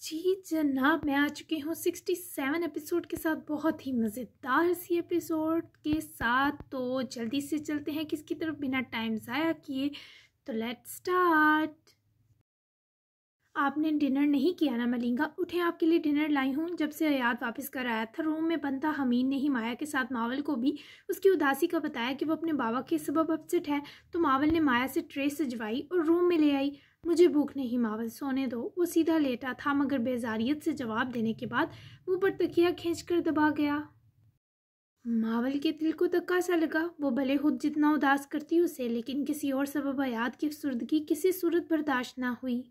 जी जनाब, मैं आ चुकी हूँ 67 एपिसोड के साथ, बहुत ही मज़ेदार सी एपिसोड के साथ। तो जल्दी से चलते हैं किसकी तरफ बिना टाइम ज़ाया किए। तो लेट्स स्टार्ट। आपने डिनर नहीं किया ना मलिंगा? उठे, आपके लिए डिनर लाई हूँ। जब से अयाद वापस कर आया था, रूम में बनता हमीन ने ही माया के साथ मावल को भी उसकी उदासी का बताया कि वो अपने बाबा के सबब अपसेट है। तो मावल ने माया से ट्रे सजवाई और रूम में ले आई। मुझे भूख नहीं मावल, सोने दो। वो सीधा लेटा था, मगर बेजारियत से जवाब देने के बाद मुंह पर तकिया खींचकर दबा गया। मावल के दिल को धक्का सा लगा। वो भले खुद जितना उदास करती उसे, लेकिन किसी और सबब अयाद की अफसुर्दगी किसी सूरत बर्दाश्त ना हुई।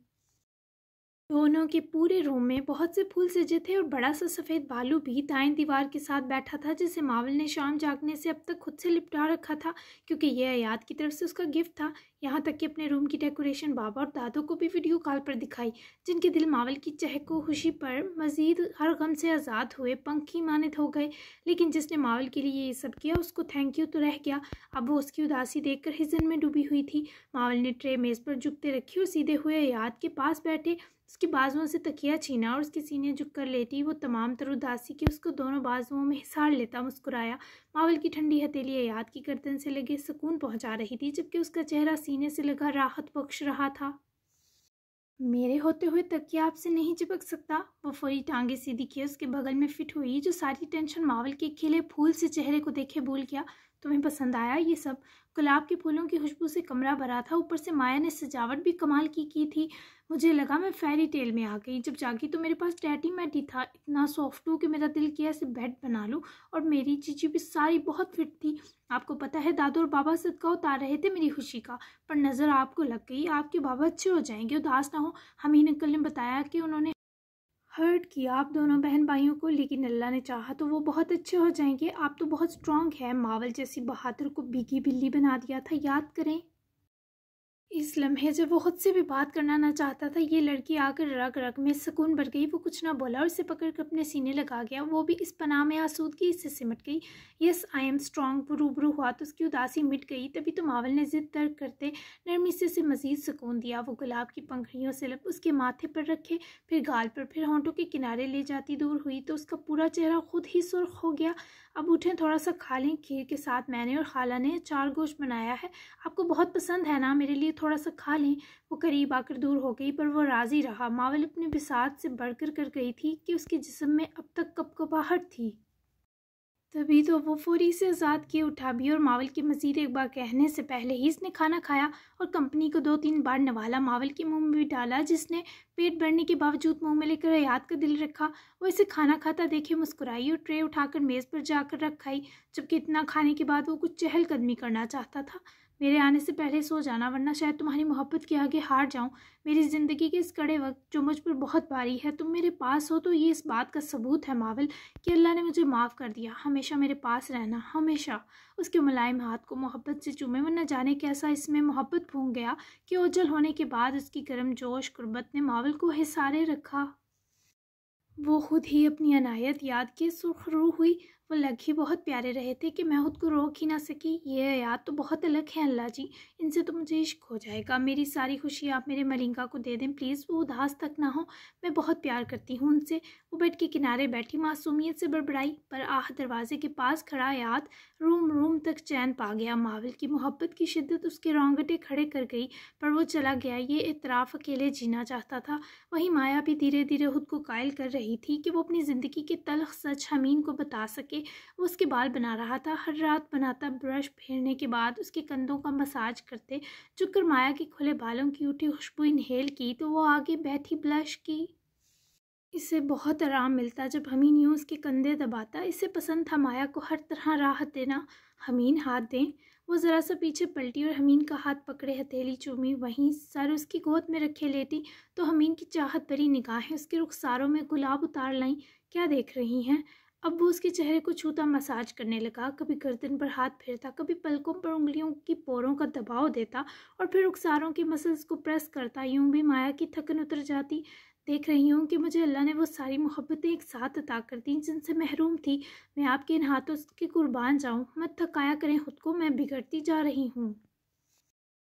दोनों के पूरे रूम में बहुत से फूल सजे थे और बड़ा सा सफ़ेद भालू भी दाएं दीवार के साथ बैठा था, जिसे मावल ने शाम जागने से अब तक खुद से लिपटा रखा था, क्योंकि यह अयाद की तरफ से उसका गिफ्ट था। यहाँ तक कि अपने रूम की डेकोरेशन बाबा और दादू को भी वीडियो कॉल पर दिखाई, जिनके दिल मावल की चहको खुशी पर मजीद हर गम से आज़ाद हुए पंखी मानित हो गए। लेकिन जिसने मावल के लिए ये सब किया, उसको थैंक यू तो रह गया। अब वो उसकी उदासी देखकर हिजन में डूबी हुई थी। मावल ने ट्रे मेज़ पर झुकते रखी और सीधे हुए अयाद के पास बैठे उसकी बाजुओं से तकिया छीना और उसके सीने झुककर लेटी वो तमाम तर उदासी की उसको दोनों बाजुओं में हिसार लेता मुस्कुराया। मावल की ठंडी हथेली अयाद की गर्दन से लगे सुकून पहुंचा रही थी, जबकि उसका चेहरा सीने से लगा राहत बख्श रहा था। मेरे होते हुए तकिया आपसे नहीं चिपक सकता। वो फौरी टांगे सीधी किए उसके बगल में फिट हुई, जो सारी टेंशन मावल के खिले फूल से चेहरे को देखे भूल गया। तुम्हें पसंद आया ये सब? गुलाब के फूलों की खुशबू से कमरा भरा था, ऊपर से माया ने सजावट भी कमाल की थी। मुझे लगा मैं फेरी टेल में आ गई। जब जागी तो मेरे पास डैडी मैटी था, इतना सॉफ्ट हूँ कि मेरा दिल किया ऐसे बेड बना लूँ। और मेरी चीची भी सारी बहुत फिट थी। आपको पता है, दादू और बाबा सदका उतार रहे थे मेरी खुशी का, पर नज़र आपको लग गई। आपके बाबा अच्छे हो जाएंगे, उदास ना हो। हमीन अंकल ने बताया कि उन्होंने हर्ट किया आप दोनों बहन भाइयों को, लेकिन अल्लाह ने चाहा तो वो बहुत अच्छे हो जाएंगे। आप तो बहुत स्ट्रांग है। मावल जैसी बहादुर को भीगी बिल्ली बना दिया था, याद करें। इस लम्हे जब वो खुद से भी बात करना ना चाहता था, ये लड़की आकर रग रग में सुकून भर गई। वो कुछ ना बोला और इसे पकड़कर अपने सीने लगा गया। वो भी इस पनाह में आसूदगी से सिमट गई। Yes I am strong. वो रूबरू हुआ तो उसकी उदासी मिट गई। तभी तो मावल ने जिद तर्क करते नरमी से उसे मजीद सुकून दिया। वो गुलाब की पंखड़ियों से लब उसके माथे पर रखे, फिर गाल पर, फिर होंठों के किनारे ले जाती दूर हुई तो उसका पूरा चेहरा खुद ही सुर्ख हो गया। अब उठें, थोड़ा सा खा लें। खीर के साथ मैंने और खाला ने चार गोश्त बनाया है, आपको बहुत पसंद है ना? मेरे लिए थोड़ा सा खा लें। वो करीब आकर दूर हो गई, पर वो राजी रहा। मावल अपने बिसात से बढ़कर कर गई थी कि उसके जिस्म में अब तक कपकपाहट थी। तभी तो वो फौरी से आज़ाद किए उठा भी, और मावल के मज़ीद एक बार कहने से पहले ही इसने खाना खाया और कंपनी को 2-3 बार नवाला। मावल के मुंह में भी डाला, जिसने पेट भरने के बावजूद मुंह में लेकर अयाद का दिल रखा। वो इसे खाना खाता देखे मुस्कुराई और ट्रे उठाकर मेज़ पर जाकर रखाई, जबकि इतना खाने के बाद वो कुछ चहलकदमी करना चाहता था। मेरे आने से पहले सो जाना, वरना शायद तुम्हारी मोहब्बत के आगे हार जाऊं। मेरी ज़िंदगी के इस कड़े वक्त जो मुझ पर बहुत भारी है, तुम मेरे पास हो तो ये इस बात का सबूत है मावल कि अल्लाह ने मुझे माफ़ कर दिया। हमेशा मेरे पास रहना, हमेशा। उसके मुलायम हाथ को मोहब्बत से चूमे। वरना जाने कैसा इसमें मोहब्बत फूंक गया कि ओझल होने के बाद उसकी गर्म जोश कुर्बत ने मावल को हिसारे रखा। वो खुद ही अपनी अनायत याद के सुरखरू हुई। वो लग ही बहुत प्यारे रहे थे कि मैं खुद को रोक ही ना सकी। ये याद तो बहुत अलग है अल्लाह जी, इनसे तो मुझे इश्क हो जाएगा। मेरी सारी खुशी आप मेरे मलिंगा को दे दें प्लीज़, वो उदास तक ना हो। मैं बहुत प्यार करती हूँ उनसे। वो बेड के किनारे बैठी मासूमियत से बड़बड़ाई, पर आह दरवाजे के पास खड़ा याद रूम रूम तक चैन पा गया। मावल की मोहब्बत की शिद्दत उसके रोंगटे खड़े कर गई, पर वो चला गया। ये इतराफ़ अकेले जीना चाहता था। वहीं माया भी धीरे धीरे खुद को कायल कर रही थी कि वो अपनी ज़िंदगी के तल्ख सच हमीन को बता सके। वो उसके बाल बना रहा था, हर रात बनाता। ब्रश फेरने के बाद उसके कंधों का मसाज करते, झुककर माया के खुले बालों की उठी खुशबू इनहेल की तो वो आगे बैठी ब्लश की। इसे बहुत आराम मिलता जब हमीन यूँ उसके कंधे दबाता। इसे पसंद था माया को हर तरह राहत देना। हमीन हाथ दें। वो ज़रा सा पीछे पलटी और हमीन का हाथ पकड़े हथेली चूमी, वहीं सर उसकी गोद में रखे लेटी तो हमीन की चाहत भरी निगाहें उसके रुखसारों में गुलाब उतार लाईं। क्या देख रही हैं? अब वो उसके चेहरे को छूता मसाज करने लगा, कभी गर्दन पर हाथ फेरता, कभी पलकों पर उंगलियों की पोरों का दबाव देता और फिर रुखसारों के मसल्स को प्रेस करता। यूं भी माया की थकन उतर जाती। देख रही हूँ कि मुझे अल्लाह ने वो सारी मोहब्बतें एक साथ अता कर दी जिनसे महरूम थी। मैं आपके इन हाथों के कुर्बान जाऊँ। मत थकाया करें खुद को, मैं बिगड़ती जा रही हूँ।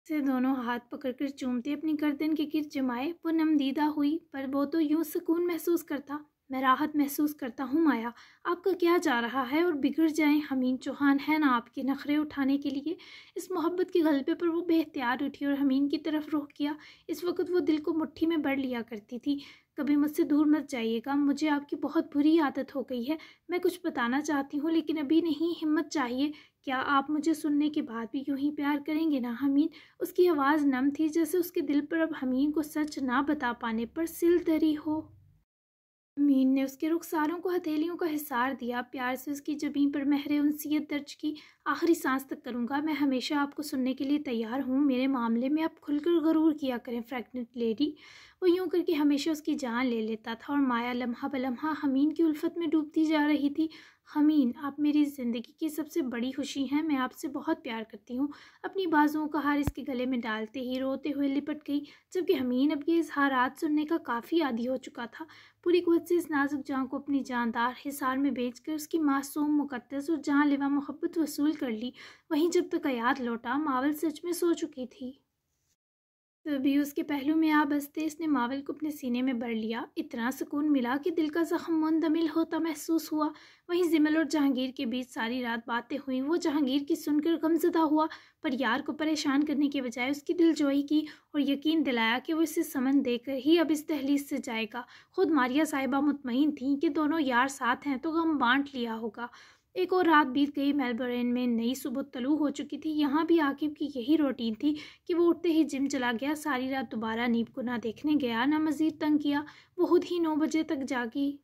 से दोनों हाथ पकड़कर चूमते अपनी गर्दन के गिर्द जमाए। वो नमदीदा हुई, पर वो तो यूं सुकून महसूस करता। मैं राहत महसूस करता हूँ माया, आपका क्या जा रहा है और बिगड़ जाए। हमीन चौहान है ना आपके नखरे उठाने के लिए। इस मोहब्बत के गलबे पर वो बेख्तियार उठी और हमीन की तरफ रुख किया। इस वक्त वो दिल को मुट्ठी में भर लिया करती थी। कभी मुझसे दूर मत जाइएगा, मुझे आपकी बहुत बुरी आदत हो गई है। मैं कुछ बताना चाहती हूँ लेकिन अभी नहीं, हिम्मत चाहिए। क्या आप मुझे सुनने के बाद भी यूं ही प्यार करेंगे ना हमीन? उसकी आवाज़ नम थी, जैसे उसके दिल पर अब हमीन को सच ना बता पाने पर सिल दरी हो। मीन ने उसके रुखसारों को हथेलियों का हिसार दिया, प्यार से उसकी जबीं पर महरे उनसियत दर्ज की। आखिरी सांस तक करूँगा, मैं हमेशा आपको सुनने के लिए तैयार हूँ। मेरे मामले में आप खुलकर गरूर किया करें प्रेग्नेंट लेडी। वो यूं करके हमेशा उसकी जान ले लेता था और माया लम्हा बलम्हा हमीन की उल्फत में डूबती जा रही थी। हमीन, आप मेरी ज़िंदगी की सबसे बड़ी खुशी हैं, मैं आपसे बहुत प्यार करती हूँ। अपनी बाजुओं का हार इसके गले में डालते ही रोते हुए लिपट गई, जबकि हमीन अब ये इजहारात सुनने का काफ़ी आदी हो चुका था। पूरी कुव्वत से इस नाजुक जान को अपनी जानदार हिसार में बेचकर उसकी मासूम मुकद्दस और जानलेवा मोहब्बत वसूल कर ली। वहीं जब तक याद लौटा, मावल सच में सो चुकी थी। तभी उसके पहलू में आ बसते इसने मावल को अपने सीने में भर लिया। इतना सुकून मिला कि दिल का जख्म मुंदमिल होता महसूस हुआ। वहीं जिमल और जहांगीर के बीच सारी रात बातें हुई। वो जहांगीर की सुनकर गमज़दा हुआ, पर यार को परेशान करने के बजाय उसकी दिलजोई की और यकीन दिलाया कि वो इसे समन देकर ही अब इस दहलीज से जाएगा। खुद मारिया साहिबा मुतमईन थी कि दोनों यार साथ हैं तो गम बांट लिया होगा। एक और रात बीत गई। मेलबर्न में नई सुबह तलू हो चुकी थी। यहाँ भी आकिब की यही रूटीन थी कि वो उठते ही जिम चला गया। सारी रात दोबारा नीब को ना देखने गया, ना मज़ीद तंग किया। वो खुद ही 9 बजे तक जागी।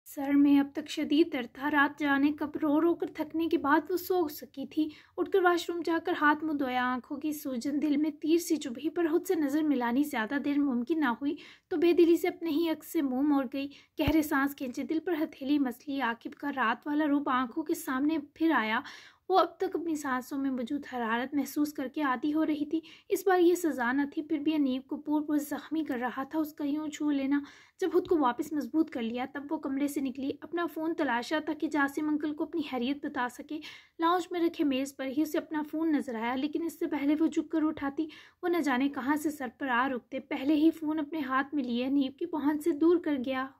सर में अब तक शदीद दर्द था। रात जाने कब रो रो कर थकने के बाद वो सो सकी थी। उठकर वाशरूम जाकर हाथ मुँह धोया। आंखों की सूजन दिल में तीर सी चुभी, पर खुद से नज़र मिलानी ज़्यादा देर मुमकिन ना हुई तो बेदिली से अपने ही अक्स से मुंह मोड़ गई। गहरे सांस खींचे, दिल पर हथेली मसली। आकिब का रात वाला रूप आंखों के सामने फिर आया। वो अब तक अपनी सांसों में मौजूद हरारत महसूस करके आदी हो रही थी। इस बार ये सजा न थी, फिर भी अनीब को पूर्व जख्मी कर रहा था उसका यूं छू लेना। जब खुद को वापस मजबूत कर लिया तब वो कमरे से निकली। अपना फ़ोन तलाशा ताकि जासिम अंकल को अपनी हैरियत बता सके। लाउंज में रखे मेज़ पर ही उसे अपना फ़ोन नजर आया, लेकिन इससे पहले वो झुक कर उठाती, वो न जाने कहाँ से सर पर आ रुकते पहले ही फ़ोन अपने हाथ में लिए अनीब की पहुँच से दूर कर गया।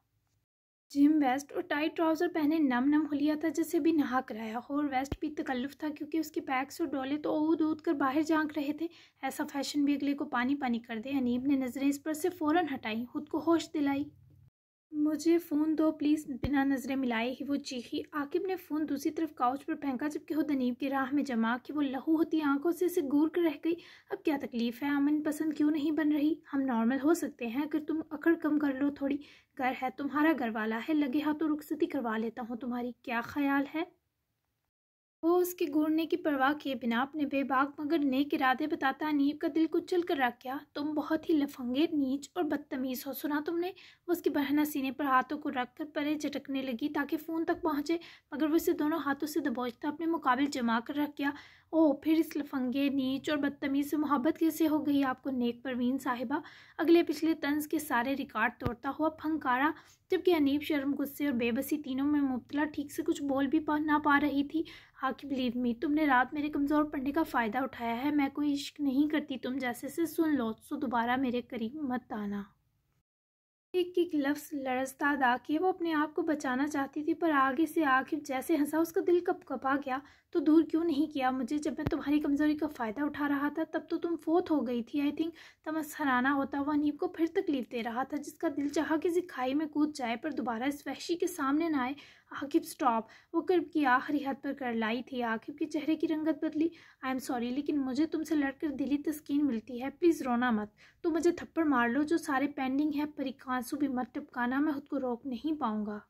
जिम वेस्ट और टाइट ट्राउज़र पहने नम नम हुलिया था, जैसे भी नहा कराया हो, और वेस्ट भी तकल्लुफ़ था क्योंकि उसके पैक्स और डोले तो ऊद ऊद कर बाहर झांक रहे थे। ऐसा फैशन भी अगले को पानी पानी कर दे। अनीब ने नज़रें इस पर से फ़ौरन हटाई, खुद को होश दिलाई। मुझे फ़ोन दो प्लीज़। बिना नज़रें मिलाए ही वो चीखी। आकिब ने फ़ोन दूसरी तरफ काउच पर फेंका, जबकि खुद अनीब की राह में जमा कि वो लहू होती आंखों से इसे घूर कर रह गई। अब क्या तकलीफ़ है? अमन पसंद क्यों नहीं बन रही? हम नॉर्मल हो सकते हैं अगर तुम अकड़ कम कर लो थोड़ी। घर है, तुम्हारा घर वाला है, लगे हाथों रुखसती करवा लेता हूँ तुम्हारी। क्या ख्याल है? वो उसके घूरने की परवाह किए बिना अपने बेबाक मगर नेक इरादे बताता अनीब का दिल कुचल कर रख गया। तुम बहुत ही लफंगे, नीच और बदतमीज़ हो, सुना तुमने? वो उसकी बहना सीने पर हाथों को रख कर परे झटकने लगी ताकि फ़ोन तक पहुँचे, मगर वो इसे दोनों हाथों से दबोचता अपने मुकाबिल जमा कर रख गया। ओह, फिर इस लफंगे, नीच और बदतमीज़ से मोहब्बत कैसे हो गई आपको नेक परवीन साहिबा? अगले पिछले तंज के सारे रिकॉर्ड तोड़ता हुआ फंकारा, जबकि अनीब शर्म, गुस्से और बेबसी तीनों में मुब्तला ठीक से कुछ बोल भी ना पा रही थी। आकिब बिलीव मी, तुमने रात मेरे कमज़ोर पड़ने का फ़ायदा उठाया है। मैं कोई इश्क नहीं करती तुम जैसे से, सुन लो, सो दोबारा मेरे करीब मत आना। एक एक लफ्ज़ लरजता अदा किए वो अपने आप को बचाना चाहती थी, पर आगे से आकिब जैसे हंसा उसका दिल कपकपा गया। तो दूर क्यों नहीं किया मुझे? जब मैं तुम्हारी कमज़ोरी का फ़ायदा उठा रहा था तब तो तुम फोत हो गई थी। आई थिंक तमसखराना होता हुआ अनीब को फिर तकलीफ दे रहा था, जिसका दिल चाहा किसी खाई में कूद जाए पर दोबारा इस वहशी के सामने ना आए। आकिब स्टॉप। वो कर्ब की आखिरी हद पर कर लाई थी। आकिब के चेहरे की रंगत बदली। आई एम सॉरी, लेकिन मुझे तुमसे लड़कर दिली तस्कीन मिलती है। प्लीज़ रोना मत। तो मुझे थप्पड़ मार लो, जो सारे पेंडिंग है, पर एक आंसू भी मत टपकाना, मैं खुद को रोक नहीं पाऊंगा।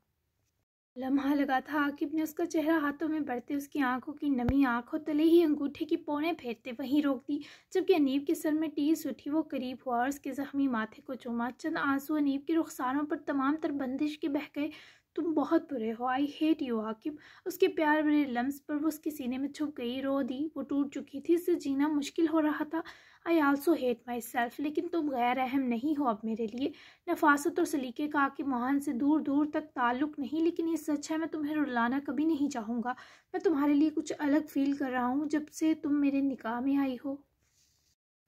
लम्हा लगा था आकिब ने उसका चेहरा हाथों में बढ़ते, उसकी आंखों की नमी आंखों तले ही अंगूठे की पौने फेरते वहीं रोक दी, जबकि अनीब के सर में टीस उठी। वो करीब हुआ और उसके जख्मी माथे को चूमा। चंद आंसू अनीब के रुखसारों पर तमाम तर बंदिश के बह गए। तुम बहुत बुरे हो, आई हेट यू आकिब। उसके प्यार भरे लम्स पर वो उसके सीने में छुप गई, रो दी। वो टूट चुकी थी, इससे जीना मुश्किल हो रहा था। I also hate my self, लेकिन तुम गैर अहम नहीं हो अब मेरे लिए। नफासत और सलीके का आकिब मोहन से दूर दूर तक ताल्लुक़ नहीं, लेकिन ये सच है, मैं तुम्हें रुलाना कभी नहीं चाहूँगा। मैं तुम्हारे लिए कुछ अलग फील कर रहा हूँ जब से तुम मेरे निकाह में आई हो।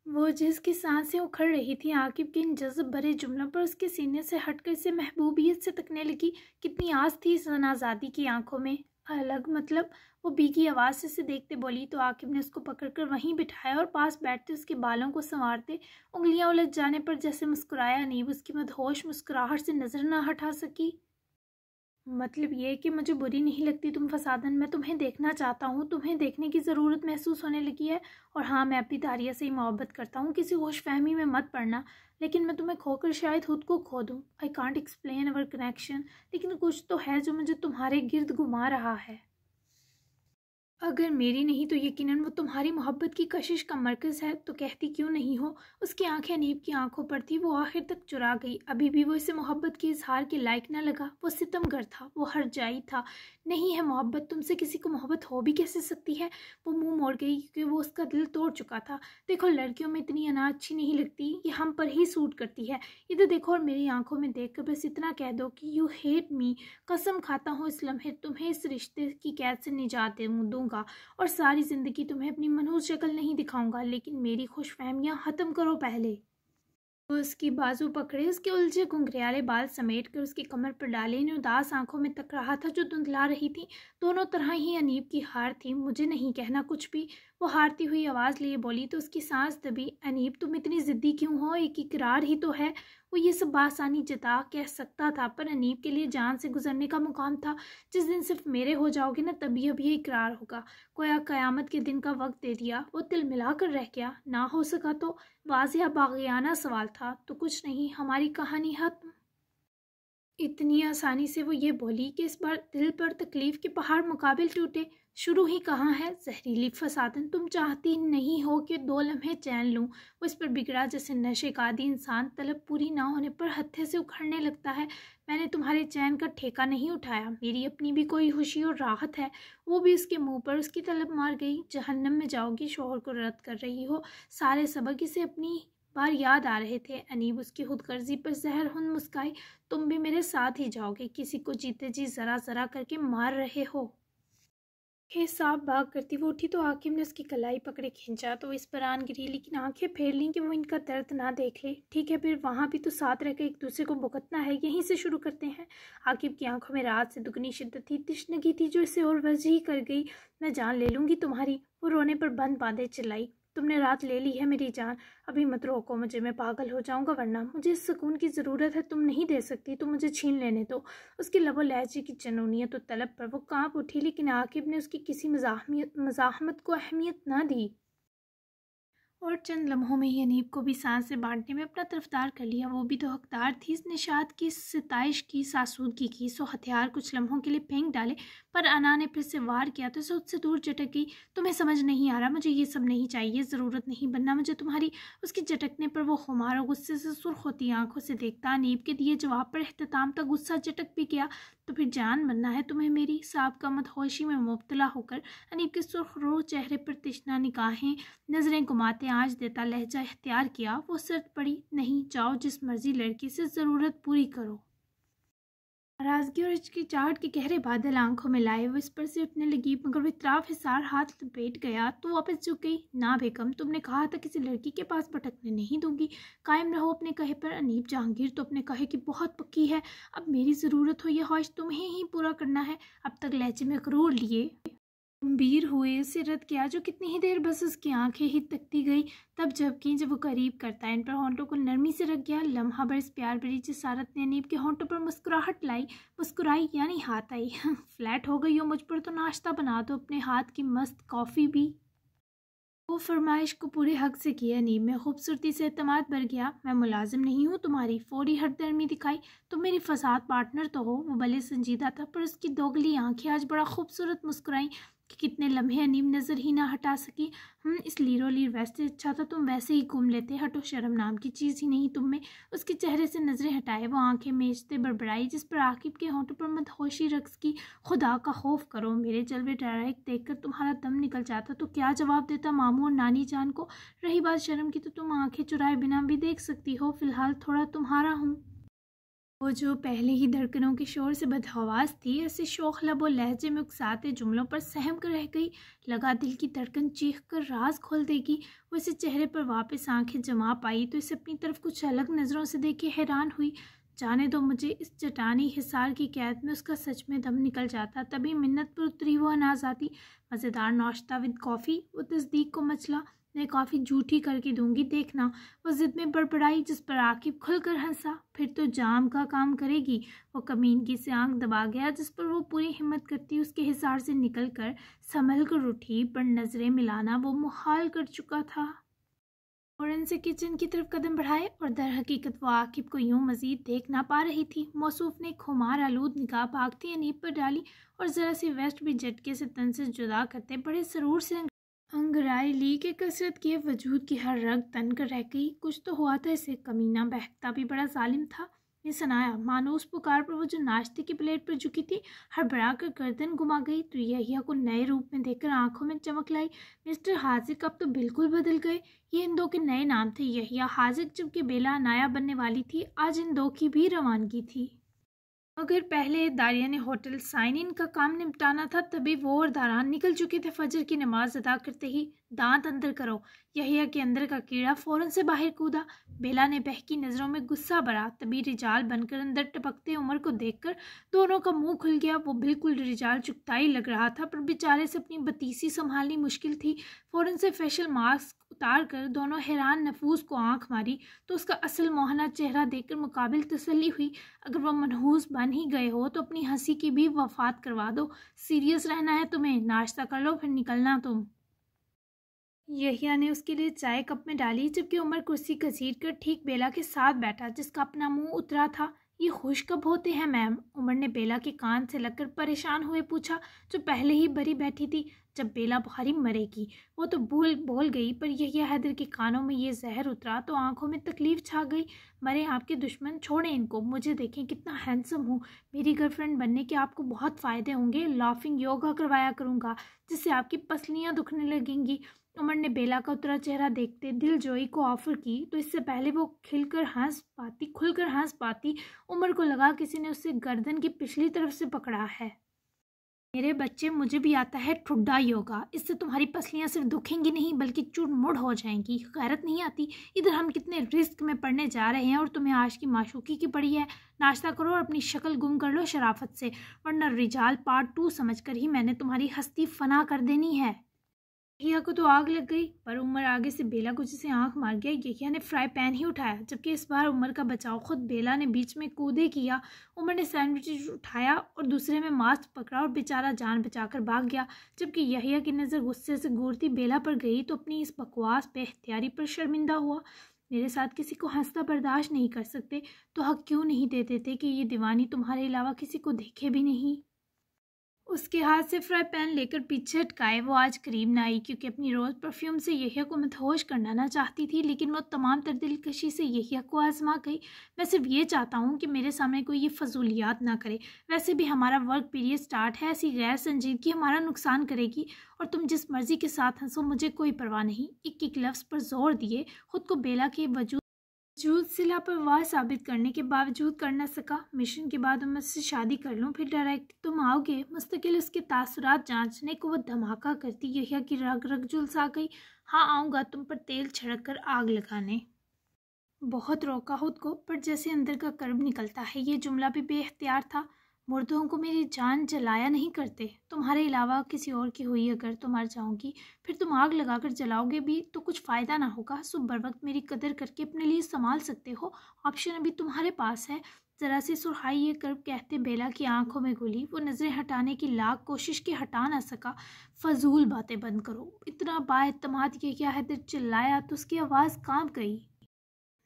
वो जिसकी सांसें उखड़ रही थी आकिब के इन जज़्ब भरे जुमलों पर उसके सीने से हटकर इसे महबूबियत से तकने लगी। कितनी आस थी इस नाज़ादी की आंखों में। अलग मतलब? वो भीगी आवाज़ से उसे देखते बोली तो आकिब ने उसको पकड़कर वहीं बिठाया और पास बैठते उसके बालों को संवारते उंगलियां उलझ जाने पर जैसे मुस्कुराया। अनीब उसकी मदहोश मुस्कुराहट से नजर न हटा सकी। मतलब ये कि मुझे बुरी नहीं लगती तुम फसादन, मैं तुम्हें देखना चाहता हूँ, तुम्हें देखने की ज़रूरत महसूस होने लगी है। और हाँ, मैं अपनी दारिया से ही मोहब्बत करता हूँ, किसी खुशफहमी में मत पड़ना। लेकिन मैं तुम्हें खोकर शायद खुद को खो दूँ। I can't explain our connection, लेकिन कुछ तो है जो मुझे तुम्हारे गिर्द घुमा रहा है। अगर मेरी नहीं तो यकीनन वो तुम्हारी मोहब्बत की कशिश का मरकज़ है, तो कहती क्यों नहीं हो। उसकी आंखें अनीब की आंखों पर थी, वो आखिर तक चुरा गई। अभी भी वो इसे मोहब्बत के इजहार के लायक न लगा। वो सितमगर था, वो हरजाई था। नहीं है मोहब्बत, तुमसे किसी को मोहब्बत हो भी कैसे सकती है। वो मुंह मोड़ गई क्योंकि वो उसका दिल तोड़ चुका था। देखो, लड़कियों में इतनी अना अच्छी नहीं लगती, ये हम पर ही सूट करती है। इधर देखो और मेरी आंखों में देख कर बस इतना कह दो कि यू हेट मी। कसम खाता हूँ इस लम्हे तुम्हें इस रिश्ते की कैद से निजात दूंगा और सारी ज़िंदगी तुम्हें अपनी मनहूस शक्ल नहीं दिखाऊंगा। लेकिन मेरी खुशफहमियाँ ख़त्म करो पहले। वो उसकी बाजू पकड़े, उसके उलझे घुंघराले बाल समेट कर उसकी कमर पर डाले, इन उदास आंखों में तक रहा था जो धुंधला रही थी। दोनों तरह ही अनीब की हार थी। मुझे नहीं कहना कुछ भी, वो हारती हुई आवाज़ लिए बोली तो उसकी सांस दबी। अनीब, तुम इतनी ज़िद्दी क्यों हो, एक इकरार ही तो है। वो ये सब बासानी जता कह सकता था, पर अनीब के लिए जान से गुजरने का मुकाम था। जिस दिन सिर्फ मेरे हो जाओगे ना, तभी अब ये इकरार होगा। कोया क़यामत के दिन का वक्त दे दिया। वो तिल मिला कर रह गया। ना हो सका तो वाज़िह बाग़ियाना सवाल था। तो कुछ नहीं, हमारी कहानी खत्म। इतनी आसानी से वो ये बोली कि इस बार दिल पर तकलीफ के पहाड़ मुकाबिल टूटे। शुरू ही कहाँ है जहरीली फसादन। तुम चाहती नहीं हो कि 2 लम्हे चैन लूँ। वो इस पर बिगड़ा जैसे नशे का आदि इंसान तलब पूरी ना होने पर हत्थे से उखड़ने लगता है। मैंने तुम्हारे चैन का ठेका नहीं उठाया, मेरी अपनी भी कोई खुशी और राहत है। वो भी उसके मुंह पर उसकी तलब मार गई। जहन्नम में जाओगी, शोहर को रद्द कर रही हो। सारे सबक इसे अपनी बार याद आ रहे थे। अनीब उसकी खुदगर्जी पर जहरहुन मुस्काई। तुम भी मेरे साथ ही जाओगे, किसी को जीते जी ज़रा ज़रा करके मार रहे हो। हे साहब, भाग करती वो उठी तो हाकिम ने उसकी कलाई पकड़े खींचा तो इस पर आन गिरी, लेकिन आंखें फेर लीं कि वो इनका दर्द ना देख ले। ठीक है, फिर वहाँ भी तो साथ रहकर एक दूसरे को भुगतना है, यहीं से शुरू करते हैं। आकिब की आंखों में रात से दुगनी शिद्दत थी, तिश्नगी थी जो इसे और वजह कर गई। मैं जान ले लूँगी तुम्हारी, वो रोने पर बंद बांधे चिल्लाई। तुमने रात ले ली है मेरी जान, अभी मत रोको मुझे, मैं पागल हो जाऊंगा वरना। मुझे इस सुकून की ज़रूरत है, तुम नहीं दे सकती तो मुझे छीन लेने दो। उसकी लबो लहजे की जनूनियत तो तलब पर वो कांप उठी, लेकिन आकिब ने उसकी किसी मज़ाहमत को अहमियत ना दी और चंद लम्हों में ही अनीब को भी सांस से बांटने में अपना तरफदार कर लिया। वो भी तो हकदार थी इस निशात की, सिताइश की, सासूदगी की। सो हथियार कुछ लम्हों के लिए फेंक डाले, पर अना ने फिर से वार किया तो उससे दूर झटक गई। तुम्हें समझ नहीं आ रहा, मुझे ये सब नहीं चाहिए, ज़रूरत नहीं बनना मुझे तुम्हारी। उसकी झटकने पर वो खुमार और गुस्से से सुर्ख होती आंखों से देखता। अनीब के दिए जवाब पर इख्तिताम तक गुस्सा झटक भी गया। तो फिर जान बनना है तुम्हें मेरी। साहब का मदहोशी में मुब्तला होकर अनीब के सुर्ख रो चेहरे पर तिश्ना निगाहें नजरें घुमाते आज देता लहजा इख्तियार किया। वो शर्त पड़ी, नहीं, जाओ जिस मर्जी लड़की से ज़रूरत पूरी करो। नाराज़गी और हिचकिचाहट के गहरे बादल आंखों में लाए वो इस पर से उठने लगी, मगर वो इतराफ हिसार हाथ लपेट गया तो वापस झुक गई। ना बेगम, तुमने कहा था किसी लड़की के पास भटकने नहीं दूंगी, कायम रहो अपने कहे पर। अनीब, जहांगीर तो अपने कहे की बहुत पक्की है, अब मेरी ज़रूरत हो यह ख्वाहिश तुम्हें ही पूरा करना है। अब तक लहजे में गरूर लिए गंभीर हुए उसे रद्द किया, जो कितनी ही देर बस उसकी आंखें ही तकती गई। तब जब वो करीब करता इन पर होंठों को नरमी से रख गया। लम्हा भर इस प्यार भरी जिसारत ने अनीब के होंठों पर मुस्कुराहट लाई। मुस्कुराई यानी हाथ आई। फ्लैट हो गई हो मुझ पर तो नाश्ता बना दो, अपने हाथ की मस्त कॉफ़ी भी। वो फरमाइश को पूरे हक से किया। अनीब में खूबसूरती से एतमाद बढ़ गया। मैं मुलाजिम नहीं हूँ तुम्हारी, फौरी हरदर्मी दिखाई। तुम मेरी फसाद पार्टनर तो हो। वो भले संजीदा था, पर उसकी दोगली आंखें आज बड़ा खूबसूरत मुस्कुराई कि कितने लम्हे अनीब नज़र ही ना हटा सकी। इस लीरो लीर वेस्ट से अच्छा था तुम वैसे ही घूम लेते। हटो, शर्म नाम की चीज़ ही नहीं तुम में। उसके चेहरे से नज़रें हटाए वो आंखें मेजते बड़बड़ाई, जिस पर आकिब के होंठों पर मदहोशी रक्स की। खुदा का खौफ करो, मेरे जलवे डायरेक्ट देखकर तुम्हारा दम निकल जाता तो क्या जवाब देता मामू और नानी जान को। रही बात शर्म की तो तुम आंखें चुराए बिना भी देख सकती हो, फिलहाल थोड़ा तुम्हारा हूँ। वो जो पहले ही धड़कनों के शोर से बदहवास थी, ऐसे शोख लब और लहजे में उकसाते जुमलों पर सहम कर रह गई। लगा दिल की धड़कन चीख कर राज खोल देगी। वो इसे चेहरे पर वापस आंखें जमा पाई तो इसे अपनी तरफ कुछ अलग नज़रों से देखे हैरान हुई। जाने दो मुझे, इस चट्टानी हिसार की कैद में उसका सच में दम निकल जाता। तभी मिन्नत पर उतरी वो अनाज आती। मज़ेदार नाश्ता विद कॉफ़ी। वो तस्दीक को मचला, मैं कॉफ़ी झूठी करके दूंगी, देखना। वो जिद में बड़बड़ाई, जिस पर आकिब खुलकर हंसा। फिर तो जाम का काम करेगी। वो कमीनगी से आंख दबा गया, जिस पर वो पूरी हिम्मत करती उसके हिसार से निकल कर संभल कर उठी, पर नजरें मिलाना वो मुहाल कर चुका था। फौरन से किचन की तरफ कदम बढ़ाए और दर हकीकत वो आकिब को यूं मजीद देख ना पा रही थी। मौसूफ ने खुमार आलूद निगाह भागती अनीब पर डाली और ज़रा सी वेस्ट भी झटके से तन से जुदा करते बड़े सरूर से अंगराई ली के कसरत किए वजूद की हर रग तन कर रह गई। कुछ तो हुआ था इसे। कमीना बहकता भी बड़ा जालिम था। ये सनाया मानो उस पुकार पर वो जो नाश्ते की प्लेट पर झुकी थी हड़बड़ा कर गर्दन घुमा गई तो यहिया को नए रूप में देखकर आंखों में चमक लाई। मिस्टर हाजिक अब तो बिल्कुल बदल गए। ये इन दो के नए नाम थे, यहिया हाजिक। जबकि बेला अनाया बनने वाली थी, आज इन दो की भी रवानगी थी। मगर पहले दारिया ने होटल साइन इन का काम निपटाना था, तभी वो और दारान निकल चुके थे। फजर की नमाज अदा करते ही दांत अंदर करो, यहिया के अंदर का कीड़ा फौरन से बाहर कूदा। बेला ने बहकी नज़रों में गुस्सा भरा, तभी रिजाल बनकर अंदर टपकते उमर को देखकर दोनों का मुंह खुल गया। वो बिल्कुल रिजाल चुगताई लग रहा था, पर बेचारे से अपनी बतीसी संभालनी मुश्किल थी। फौरन से फेशियल मास्क उतार कर दोनों हैरान नफूस को आंख मारी तो उसका असल मोहना चेहरा देखकर मुकाबिल तसल्ली हुई। अगर वह मनहूस बन ही गए हो तो अपनी हंसी की भी वफात करवा दो। सीरियस रहना है तुम्हें, नाश्ता कर लो फिर निकलना तुम। यहिया ने उसके लिए चाय कप में डाली, जबकि उमर कुर्सी घसीट कर ठीक बेला के साथ बैठा, जिसका अपना मुंह उतरा था। ये खुश कब होते हैं मैम? उमर ने बेला के कान से लगकर परेशान हुए पूछा, जो पहले ही बरी बैठी थी। जब बेला बुखारी मरेगी। वो तो बोल गई, पर यहिया हैदर के कानों में ये जहर उतरा तो आंखों में तकलीफ छा गई। मरे आपके दुश्मन, छोड़ें इनको, मुझे देखें कितना हैंडसम हूँ। मेरी गर्लफ्रेंड बनने के आपको बहुत फ़ायदे होंगे। लाफिंग योगा करवाया करूँगा, जिससे आपकी पसलियाँ दुखने लगेंगी। उमर ने बेला का उतरा चेहरा देखते दिलजोई को ऑफर की, तो इससे पहले वो खुलकर हंस पाती उमर को लगा किसी ने उससे गर्दन की पिछली तरफ से पकड़ा है। मेरे बच्चे, मुझे भी आता है ठुड्डा योगा। इससे तुम्हारी पसलियां सिर्फ दुखेंगी नहीं बल्कि चूर-मुड़ हो जाएंगी। गैरत नहीं आती? इधर हम कितने रिस्क में पढ़ने जा रहे हैं और तुम्हें आज की माशूकी की पड़ी है। नाश्ता करो और अपनी शक्ल गुम कर लो शराफत से, वरना रिजाल पार्ट 2 समझकर ही मैंने तुम्हारी हस्ती फना कर देनी है। यहिया को तो आग लग गई, पर उमर आगे से बेला को जिसे आंख मार गया। यहिया ने फ्राई पैन ही उठाया, जबकि इस बार उमर का बचाव खुद बेला ने बीच में कूदे किया। उमर ने सैंडविच उठाया और दूसरे में मास्क पकड़ा और बेचारा जान बचाकर भाग गया। जबकि यहिया की नज़र गुस्से से घूरती बेला पर गई तो अपनी इस बकवास बेख्तियारी पर शर्मिंदा हुआ। मेरे साथ किसी को हंसता बर्दाश्त नहीं कर सकते तो हक क्यों नहीं दे देते कि ये दीवानी तुम्हारे अलावा किसी को देखे भी नहीं। उसके हाथ से फ्राई पैन लेकर पीछे हटकाए वो आज करीब ना आई, क्योंकि अपनी रोज़ परफ्यूम से यहिया को मदहोश करना ना चाहती थी, लेकिन वो तमाम तर दिलकशी से यहिया को आजमा गई। मैं सिर्फ ये चाहता हूँ कि मेरे सामने कोई ये फजूलियात ना करे। वैसे भी हमारा वर्क पीरियड स्टार्ट है, ऐसी गैर संजीदगी हमारा नुकसान करेगी। और तुम जिस मर्जी के साथ हंसो, मुझे कोई परवाह नहीं। एक एक लफ्ज़ पर जोर दिए, खुद को बेला के वजूद से लापरवाह साबित करने के बावजूद कर न सका। मिशन के बाद मुझसे शादी कर लूँ, फिर डायरेक्ट तुम आओगे। मुस्तकिल उसके तासुरात जांचने को वो धमाका करती यहिया की रग रग झुलसा गई। हाँ आऊँगा तुम पर तेल छिड़क कर आग लगाने। बहुत रोका खुद को, पर जैसे अंदर का कर्ब निकलता है। ये जुमला भी बेख्तियार था। मुर्दों को मेरी जान जलाया नहीं करते। तुम्हारे अलावा किसी और की हुई अगर तो मर जाऊंगी, फिर तुम आग लगाकर जलाओगे भी तो कुछ फ़ायदा ना होगा। सो बर वक्त मेरी कदर करके अपने लिए संभाल सकते हो। ऑप्शन अभी तुम्हारे पास है। ज़रा सी सुरहाई ये कर्ब कहते बेला की आंखों में घुली। वो नज़रें हटाने की लाख कोशिश की, हटा ना सका। फजूल बातें बंद करो। इतना बाएतमाद ये क्या है, चिल्लाया तो उसकी आवाज़ कांप गई।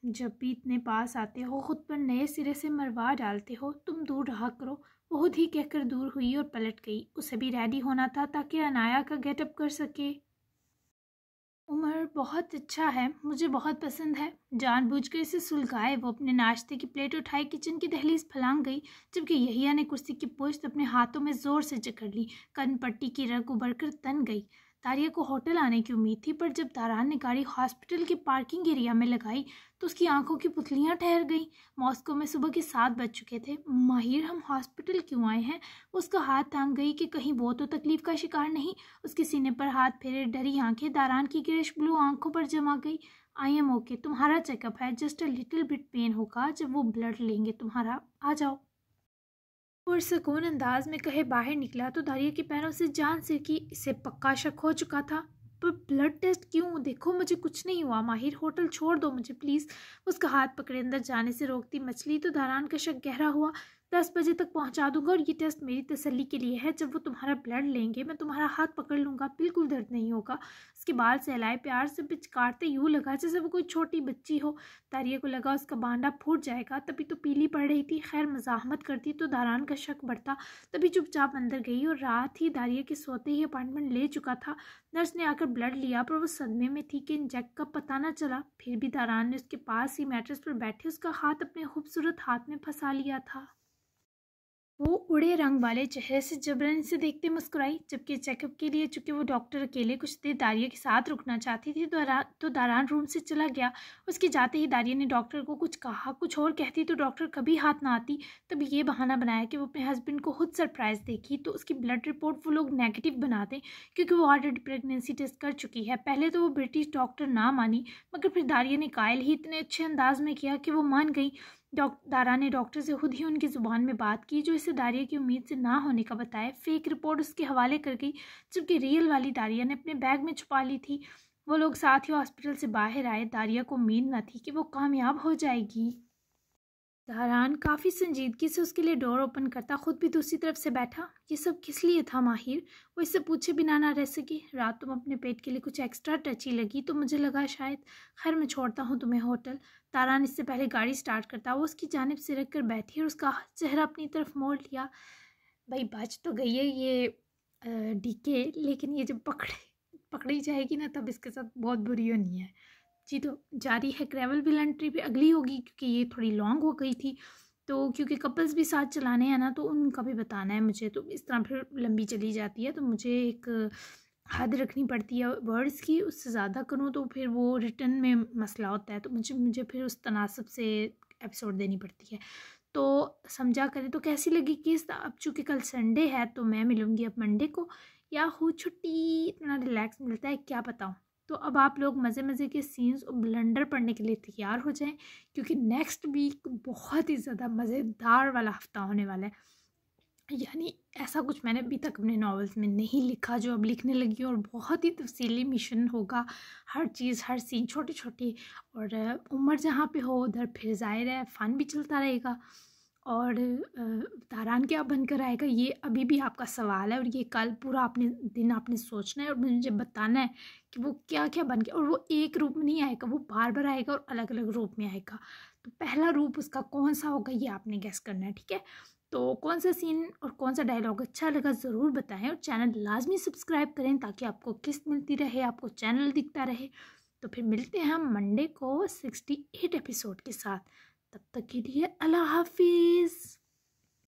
जब भी इतने पास आते हो खुद पर नए सिरे से मरवा डालते हो। तुम दूर रहा करो। बहुत ही कहकर दूर हुई और पलट गई। उसे भी रेडी होना था ताकि अनाया का गेटअप कर सके। उमर बहुत अच्छा है, मुझे बहुत पसंद है। जानबूझकर इसे सुलगाए वो अपने नाश्ते की प्लेट उठाई किचन की दहलीज फलांग गई, जबकि यहिया ने कुर्सी की पुश्त अपने हाथों में जोर से जकड़ ली। कन पट्टी की रग उभर कर तन गई। दारिया को होटल आने की उम्मीद थी, पर जब दारान ने गाड़ी हॉस्पिटल के पार्किंग एरिया में लगाई तो उसकी आंखों की पुतलियां ठहर गईं। मॉस्को में सुबह के 7 बज चुके थे। माहिर, हम हॉस्पिटल क्यों आए हैं? उसका हाथ थाम गई कि कहीं वो तो तकलीफ का शिकार नहीं। उसके सीने पर हाथ फेरे डरी आंखें दारान की ग्रेश ब्लू आंखों पर जमा गई। आई एम ओके, तुम्हारा चेकअप है, just a little bit pain होगा जब वो ब्लड लेंगे तुम्हारा, आ जाओ। पुरसकून अंदाज में कहे बाहर निकला तो दारिया के पैरों से जान से कि इसे पक्का शक हो चुका था। पर ब्लड टेस्ट क्यों? देखो मुझे कुछ नहीं हुआ। माहिर, होटल छोड़ दो मुझे प्लीज़। उसका हाथ पकड़े अंदर जाने से रोकती मछली तो दारान का शक गहरा हुआ। 10 बजे तक पहुंचा दूंगा और ये टेस्ट मेरी तसल्ली के लिए है। जब वो तुम्हारा ब्लड लेंगे मैं तुम्हारा हाथ पकड़ लूँगा, बिल्कुल दर्द नहीं होगा। उसके बाल सहलाए प्यार से पिचकारते यूँ लगा जैसे वो कोई छोटी बच्ची हो। दारिया को लगा उसका बांडा फूट जाएगा, तभी तो पीली पड़ रही थी। खैर मजाहमत करती तो दारान का शक बढ़ता। तभी चुपचाप अंदर गई और रात ही दारिया के सोते ही अपॉइंटमेंट ले चुका था। नर्स ने आकर ब्लड लिया पर वो सदमे में थी कि इंजेक्ट का पता न चला। फिर भी दारान ने उसके पास ही मैट्रेस पर बैठे उसका हाथ अपने खूबसूरत हाथ में फंसा लिया था। वो उड़े रंग वाले चेहरे से जबरन से देखते मुस्कुराई। जबकि चेकअप के लिए चूंकि वो डॉक्टर अकेले कुछ देर दारिया के साथ रुकना चाहती थी तो दारान रूम से चला गया। उसके जाते ही दारिया ने डॉक्टर को कुछ कहा, कुछ और कहती तो डॉक्टर कभी हाथ ना आती। तब ये बहाना बनाया कि वो अपने हस्बैंड को खुद सरप्राइज़ देगी तो उसकी ब्लड रिपोर्ट वो लोग नेगेटिव बना दें, क्योंकि वो ऑलरेडी प्रेगनेंसी टेस्ट कर चुकी है। पहले तो वो ब्रिटिश डॉक्टर ना मानी, मगर फिर दारिया ने कायल ही इतने अच्छे अंदाज में किया कि वो मान गई। दारा ने डॉक्टर से खुद ही उनकी ज़ुबान में बात की, जो इसे दारिया की उम्मीद से ना होने का बताए। फेक रिपोर्ट उसके हवाले कर गई, जबकि रियल वाली दारिया ने अपने बैग में छुपा ली थी। वो लोग साथ ही हॉस्पिटल से बाहर आए। दारिया को उम्मीद न थी कि वो कामयाब हो जाएगी। दारान काफ़ी संजीदगी से उसके लिए डोर ओपन करता, खुद भी दूसरी तरफ से बैठा। ये सब किस लिए था माहिर? वो इससे पूछे बिना ना रह सकी। रात तुम अपने पेट के लिए कुछ एक्स्ट्रा टची लगी तो मुझे लगा शायद। खैर मैं छोड़ता हूँ तुम्हें होटल। दारान इससे पहले गाड़ी स्टार्ट करता वो उसकी जानिब से रख कर बैठी और उसका चेहरा अपनी तरफ मोड़ लिया। भाई बच तो गई है ये डीके, लेकिन ये जब पकड़ी जाएगी ना तब इसके साथ बहुत बुरी होनी है। जी तो जारी है ट्रैवल विलन ट्रिप अगली होगी, क्योंकि ये थोड़ी लॉन्ग हो गई थी। तो क्योंकि कपल्स भी साथ चलाने हैं ना तो उनका भी बताना है मुझे, तो इस तरह फिर लंबी चली जाती है। तो मुझे एक हद रखनी पड़ती है वर्ड्स की, उससे ज़्यादा करूँ तो फिर वो रिटर्न में मसला होता है। तो मुझे फिर उस तनासब से एपिसोड देनी पड़ती है। तो समझा करें। तो कैसी लगी किस्त? अब चूँकि कल संडे है तो मैं मिलूँगी अब मंडे को, या हो छुट्टी, इतना रिलैक्स मिलता है क्या बताऊँ। तो अब आप लोग मज़े मज़े के सीन्स और ब्लेंडर पढ़ने के लिए तैयार हो जाएं, क्योंकि नेक्स्ट वीक बहुत ही ज़्यादा मज़ेदार वाला हफ्ता होने वाला है। यानी ऐसा कुछ मैंने अभी तक अपने नॉवेल्स में नहीं लिखा जो अब लिखने लगी, और बहुत ही तफसीली मिशन होगा। हर चीज़, हर सीन छोटी छोटी, और उम्र जहाँ पे हो उधर फिर ज़ाहिर है फ़न भी चलता रहेगा। और दारान क्या बनकर आएगा ये अभी भी आपका सवाल है, और ये कल पूरा आपने दिन आपने सोचना है और मुझे बताना है कि वो क्या क्या बन गया। और वो एक रूप में नहीं आएगा, वो बार बार आएगा और अलग अलग रूप में आएगा। तो पहला रूप उसका कौन सा होगा ये आपने गेस करना है, ठीक है। तो कौन सा सीन और कौन सा डायलॉग अच्छा लगा ज़रूर बताएं, और चैनल लाजमी सब्सक्राइब करें ताकि आपको किस्त मिलती रहे, आपको चैनल दिखता रहे। तो फिर मिलते हैं हम मंडे को 68 एपिसोड के साथ। तब तक के लिए अल्लाह हाफिज़।